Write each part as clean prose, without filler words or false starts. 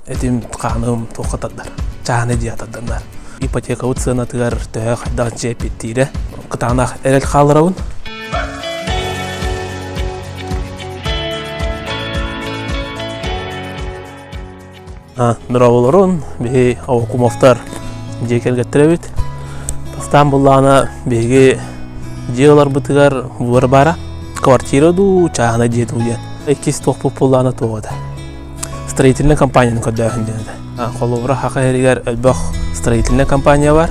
этим каным тоқатаддар. Чаны диятаддар. Ипотека уцына тыгар тө хайдан жепеттире. Кытанах эрел халырауын. Нураволорун бе окумовтар жекелгеттеребит. Стамбуллана беге жеолар бытыгар бур бара. Квартира ду чаны жетуя. Экис топу пуллана тоғада. Строительная компания коддахынденде. Холовра хакеригер элбах строительная компания бар.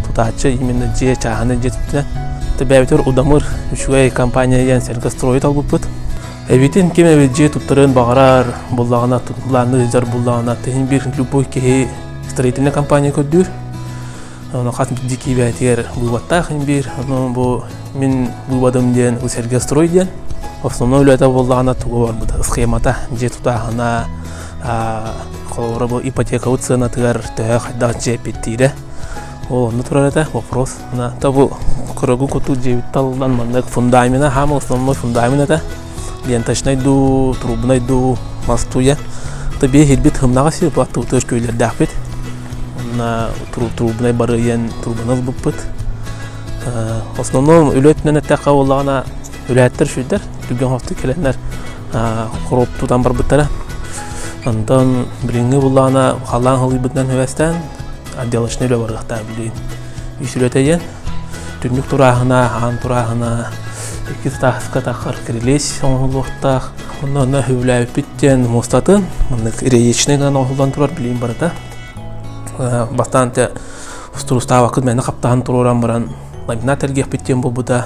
Тутачы именно же чаны жетуя. Тебевтер удамыр үшгай компания ян серга строит албыпыт. Эбитин кеме же туттырын багарар буллагына тутланы жар буллагына тен бир любой ке строительная компания көдүр. Оны хатым дики бәтер булбатта хин бир, бу мен булбадым ден усерге строй ден. Основной это буллагына тугор бу схемата же тутагына холора бу ипотека уцына тыгар тө хайдан жепеттире. О, натуралета вопрос на табу кругу коту же талдан мандак фундамента хам основной фундамент это ленточный ду, трубный ду, мостуя. Табе хилбит хымнагасы батту төш көйлер дахбит. На трубный барыян трубаныз буппыт. Основном үлөтнен әттәкә уллагына үләттер шүдер. Түген хафты келәннәр хроп тутан бар биттәре. Андан билинге буллагына халан хылыбытнан хәвәстән отделочный лөбаргата билин. Исүләтәйен түнүк турагына, хан турагына iki tahska takar kiriliş onluqta ondan hövlәп bitten mostатын мындык речный гана олдан турар билим барда. Bastante устроустава вакыт менә каптан турарам баран. Ламинателгә биттен буда.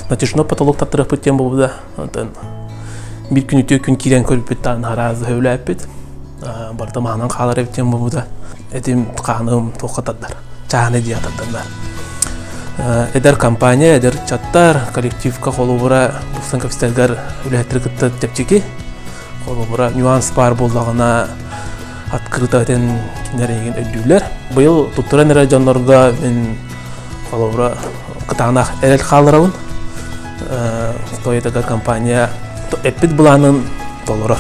Натишно потолок таптырып биттен буда. Антан бир күн үтө күн кирен көрүп биттен хараз хөвләп бит. Барда манан калар биттен буда. Этим каным тоқатаддар. Чаны диятаддар. Эдер компания, эдер чаттар, коллективка холовра бусан капиталгар үләттергетте тепчеки. Холовра нюанс бар буллагына открытадан кинереген өдүлөр. Быйыл туттуран районнорга мен холовра кытанах эрел халырауын. Тойтага компания эппит буланын толорор.